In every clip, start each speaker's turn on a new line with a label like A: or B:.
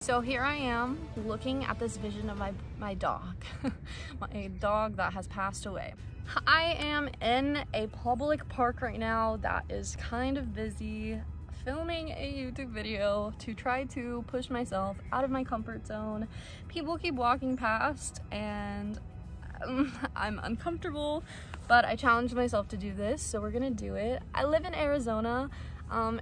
A: So here I am looking at this vision of my dog, my dog that has passed away. I am in a public park right now that is kind of busy, filming a YouTube video to try to push myself out of my comfort zone. People keep walking past and I'm uncomfortable, but I challenged myself to do this, so we're gonna do it. I live in Arizona.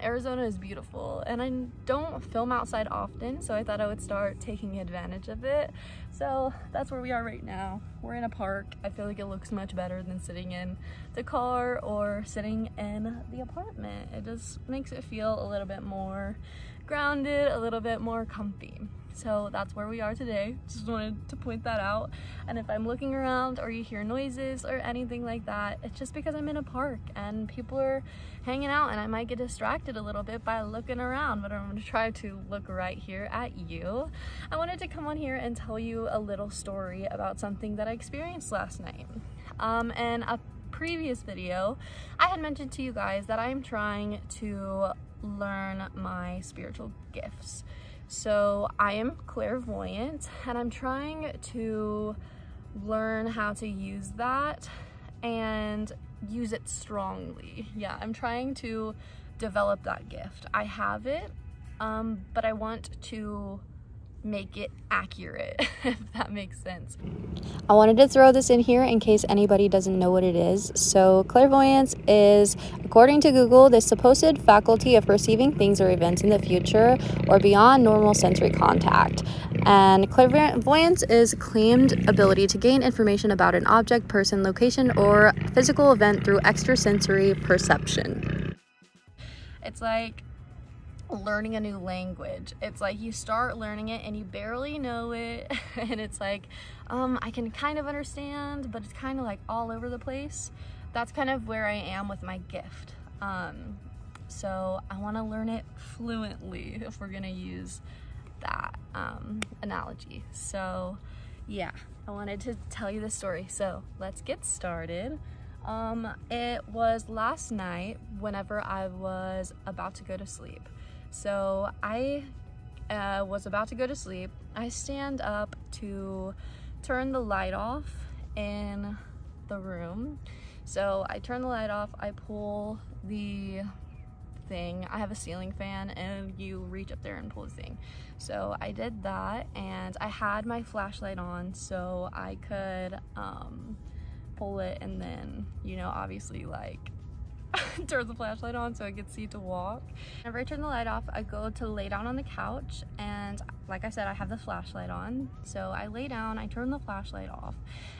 A: Arizona is beautiful and I don't film outside often, so I thought I would start taking advantage of it. So that's where we are right now. We're in a park. I feel like it looks much better than sitting in the car or sitting in the apartment. It just makes it feel a little bit more grounded, a little bit more comfy. So that's where we are today. Just wanted to point that out. And if I'm looking around or you hear noises or anything like that, it's just because I'm in a park and people are hanging out and I might get distracted a little bit by looking around, but I'm gonna try to look right here at you. I wanted to come on here and tell you a little story about something that I experienced last night. In a previous video, I had mentioned to you guys that I'm trying to learn my spiritual gifts. So I am clairvoyant and I'm trying to learn how to use that and use it strongly. Yeah, I'm trying to develop that gift. I have it, but I want to make it accurate, if that makes sense.
B: I wanted to throw this in here in case anybody doesn't know what it is. So clairvoyance is, according to Google, the supposed faculty of perceiving things or events in the future or beyond normal sensory contact. And clairvoyance is claimed ability to gain information about an object, person, location, or physical event through extrasensory perception.
A: It's like learning a new language. It's like you start learning it and you barely know it and it's like I can kind of understand, but it's kind of like all over the place. That's kind of where I am with my gift. So I want to learn it fluently, if we're gonna use that analogy. So yeah, I wanted to tell you this story, so let's get started. It was last night whenever I was about to go to sleep. So I was about to go to sleep. I stand up to turn the light off in the room. So I turn the light off, I pull the thing. I have a ceiling fan and you reach up there and pull the thing. So I did that and I had my flashlight on so I could pull it and then, you know, obviously like turn the flashlight on so I could see to walk. Whenever I turn the light off, I go to lay down on the couch and like I said, I have the flashlight on. So I lay down, I turn the flashlight off.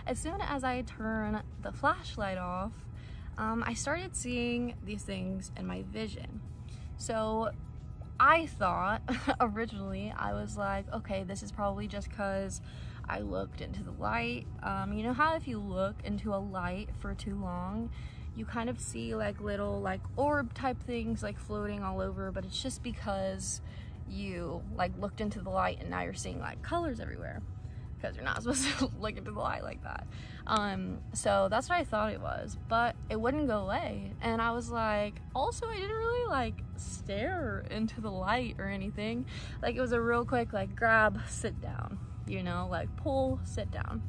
A: As soon as I turn the flashlight off, I started seeing these things in my vision. So I thought originally, I was like, okay, this is probably just because I looked into the light. You know how if you look into a light for too long, you kind of see like little like orb type things like floating all over, but it's just because you like looked into the light and now you're seeing like colors everywhere because you're not supposed to look into the light like that. So that's what I thought it was, but it wouldn't go away. And I was like, also I didn't really like stare into the light or anything. Like it was a real quick like grab, sit down, you know, like pull, sit down.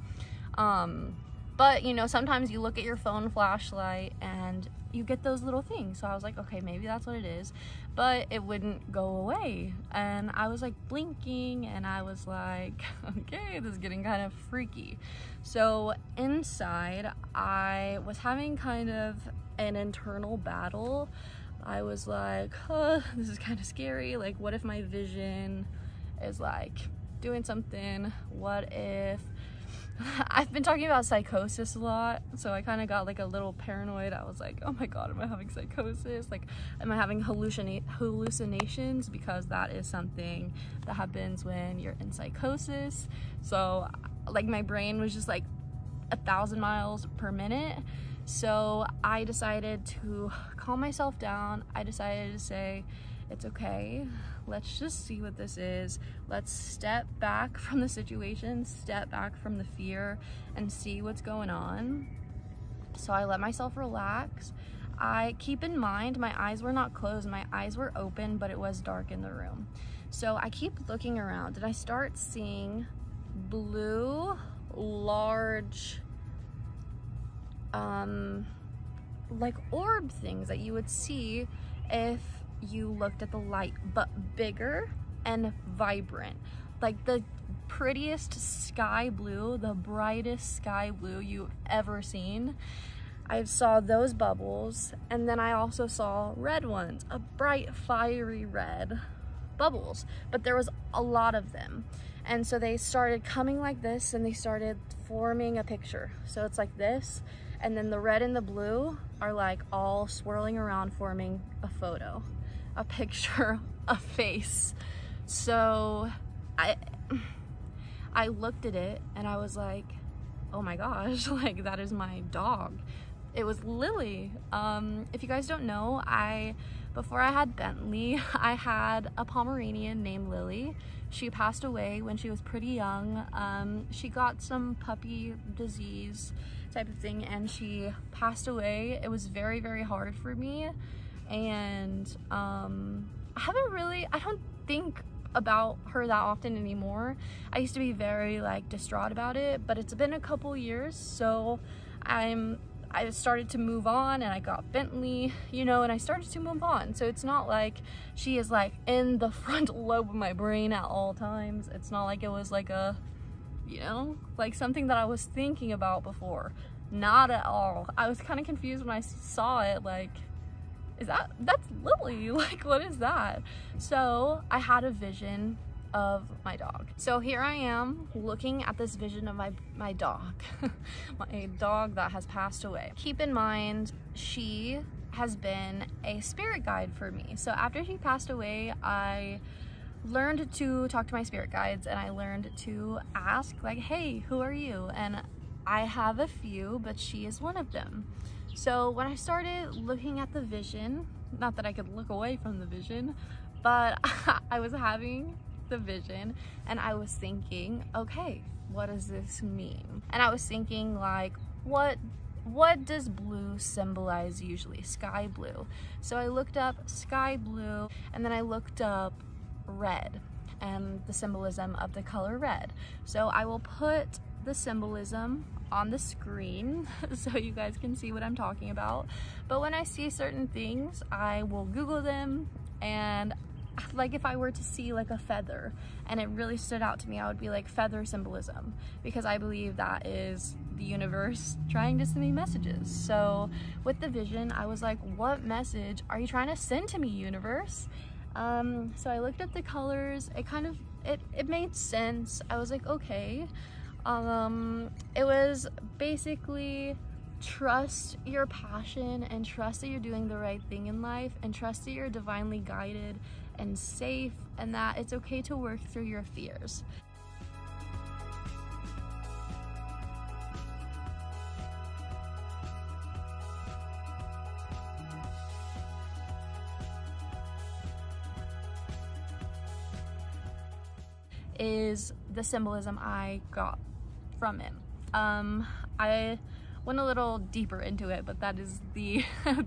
A: But you know, sometimes you look at your phone flashlight and you get those little things. So I was like, okay, maybe that's what it is, but it wouldn't go away. And I was like blinking and I was like, okay, this is getting kind of freaky. So inside, I was having kind of an internal battle. I was like, this is kind of scary. Like, what if my vision is like doing something? What if I've been talking about psychosis a lot, so I kind of got like a little paranoid. I was like, oh my god, am I having psychosis? Like, am I having hallucinations? Because that is something that happens when you're in psychosis. So like my brain was just like 1,000 miles per minute. So I decided to calm myself down. I decided to say, it's okay, let's just see what this is. Let's step back from the situation, step back from the fear, and see what's going on. So I let myself relax. I keep in mind my eyes were not closed, my eyes were open, but it was dark in the room. So I keep looking around and I start seeing blue, large, like orb things that you would see if you looked at the light, but bigger and vibrant. Like the prettiest sky blue, the brightest sky blue you've ever seen. I saw those bubbles, and then I also saw red ones, a bright fiery red bubbles, but there was a lot of them. And so they started coming like this and they started forming a picture. So it's like this, and then the red and the blue are like all swirling around, forming a photo, a picture, a face. So I looked at it and I was like, oh my gosh, like that is my dog. It was Lily. If you guys don't know, before I had Bentley, I had a Pomeranian named Lily. She passed away when she was pretty young. She got some puppy disease type of thing and she passed away. It was very, very hard for me. And I don't think about her that often anymore. I used to be very like distraught about it, but it's been a couple years, so I started to move on and I got Bentley, you know, and I started to move on. So it's not like she is like in the front lobe of my brain at all times. It's not like it was like a, you know, like something that I was thinking about before. Not at all. I was kind of confused when I saw it, like, that's Lily, like what is that? So I had a vision of my dog. So here I am looking at this vision of my dog, my dog that has passed away. Keep in mind, she has been a spirit guide for me. So after she passed away, I learned to talk to my spirit guides and I learned to ask like, hey, who are you? And I have a few, but she is one of them. So when I started looking at the vision, not that I could look away from the vision, but I was having the vision and I was thinking, okay, what does this mean? And I was thinking like, what does blue symbolize usually? Sky blue. So I looked up sky blue and then I looked up red and the symbolism of the color red. So I will put the symbolism on the screen so you guys can see what I'm talking about. But when I see certain things, I will Google them, and like if I were to see like a feather and it really stood out to me, I would be like feather symbolism, because I believe that is the universe trying to send me messages. So with the vision, I was like, what message are you trying to send to me, universe? So I looked up the colors. It made sense. I was like, okay. It was basically trust your passion and trust that you're doing the right thing in life and trust that you're divinely guided and safe and that it's okay to work through your fears. Is the symbolism I got from it. I went a little deeper into it, but that is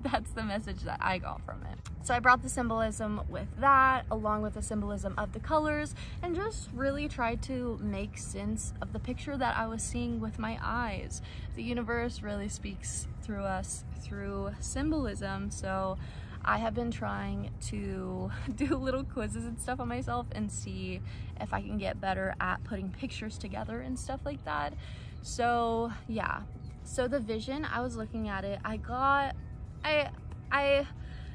A: that's the message that I got from it. So I brought the symbolism with that, along with the symbolism of the colors, and just really tried to make sense of the picture that I was seeing with my eyes. The universe really speaks through us through symbolism, so I have been trying to do little quizzes and stuff on myself and see if I can get better at putting pictures together and stuff like that. So yeah, so the vision, I was looking at it, I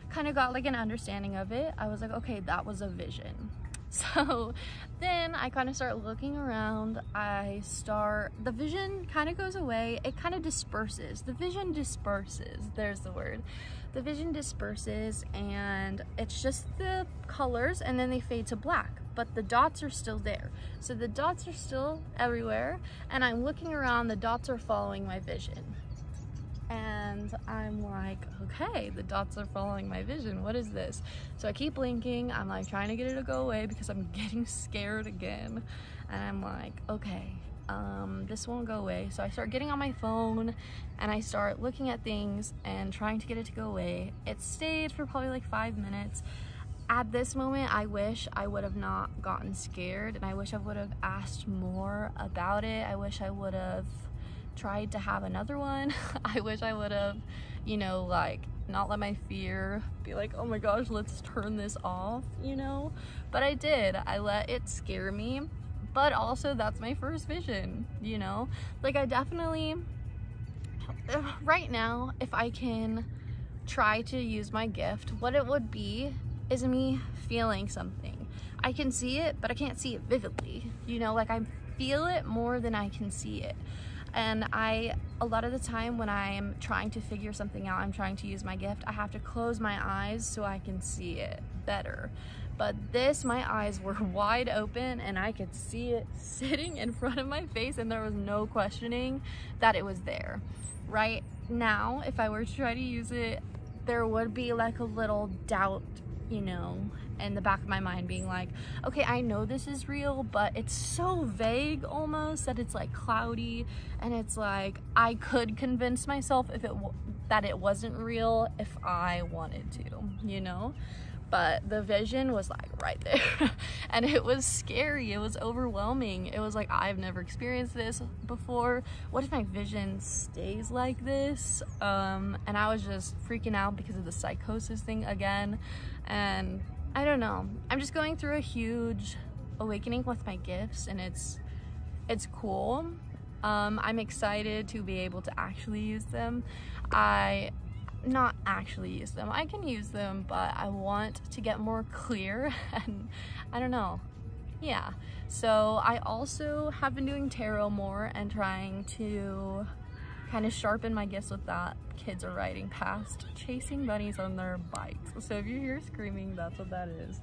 A: kind of got like an understanding of it. I was like, okay, that was a vision. So then I kind of start looking around. The vision kind of goes away. It kind of disperses. The vision disperses. There's the word. The vision disperses and it's just the colors and then they fade to black, but the dots are still there. So the dots are still everywhere and I'm looking around, the dots are following my vision. And I'm like, okay, the dots are following my vision. What is this? So I keep blinking. I'm like trying to get it to go away because I'm getting scared again. And I'm like, okay, this won't go away. So I start getting on my phone and I start looking at things and trying to get it to go away. It stayed for probably like 5 minutes. at this moment, I wish I would have not gotten scared, and I wish I would have asked more about it. I wish I would have tried to have another one. I wish I would have, you know, like, not let my fear be like, oh my gosh, let's turn this off, you know? But I did. I let it scare me, but also that's my first vision, you know? Like, I definitely, right now, if I can try to use my gift, what it would be is me feeling something. I can see it, but I can't see it vividly, you know? Like, I feel it more than I can see it. And a lot of the time when I am trying to figure something out, I'm trying to use my gift, I have to close my eyes so I can see it better. But this, my eyes were wide open and I could see it sitting in front of my face, and there was no questioning that it was there. Right now, if I were to try to use it, there would be like a little doubt, you know, in the back of my mind being like, okay, I know this is real, but it's so vague almost that it's like cloudy, and it's like I could convince myself that it wasn't real if I wanted to, you know? But the vision was like right there and it was scary. It was overwhelming. It was like, I've never experienced this before. What if my vision stays like this? And I was just freaking out because of the psychosis thing again. And I don't know, I'm just going through a huge awakening with my gifts, and it's cool. I'm excited to be able to actually use them. Not actually use them, I can use them, but I want to get more clear, and I don't know. Yeah, so I also have been doing tarot more and trying to kind of sharpen my gifts with that. Kids are riding past chasing bunnies on their bikes, so if you hear screaming, that's what that is.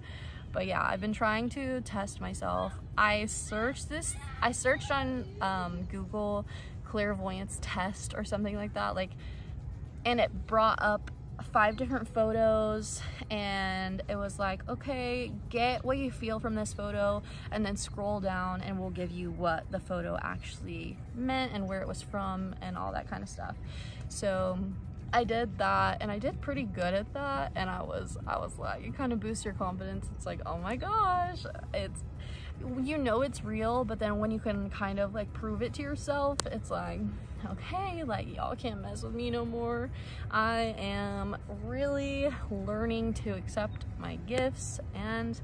A: But yeah, I've been trying to test myself. I searched on Google clairvoyance test or something like that, like, and it brought up 5 different photos, and it was like, okay, get what you feel from this photo and then scroll down and we'll give you what the photo actually meant and where it was from and all that kind of stuff. So I did that, and I did pretty good at that, and I was like, it kind of boosts your confidence. It's like, oh my gosh, it's, you know, it's real, but then when you can kind of like prove it to yourself, it's like, okay, like, y'all can't mess with me no more. I am really learning to accept my gifts, and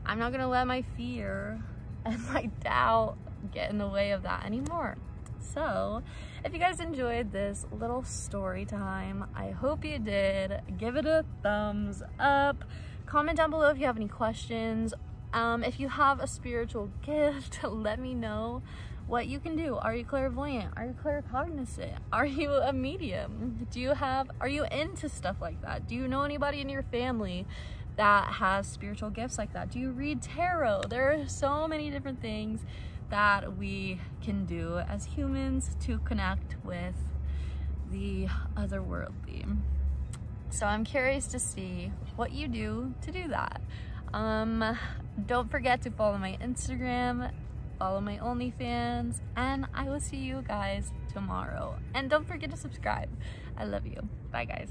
A: I'm not gonna let my fear and my doubt get in the way of that anymore. So if you guys enjoyed this little story time, I hope you did. Give it a thumbs up. Comment down below if you have any questions. If you have a spiritual gift, let me know what you can do. Are you clairvoyant? Are you claircognizant? Are you a medium? Are you into stuff like that? Do you know anybody in your family that has spiritual gifts like that? Do you read tarot? There are so many different things that we can do as humans to connect with the otherworldly. So I'm curious to see what you do to do that. Don't forget to follow my Instagram, follow my OnlyFans, and I will see you guys tomorrow. And don't forget to subscribe. I love you. Bye, guys.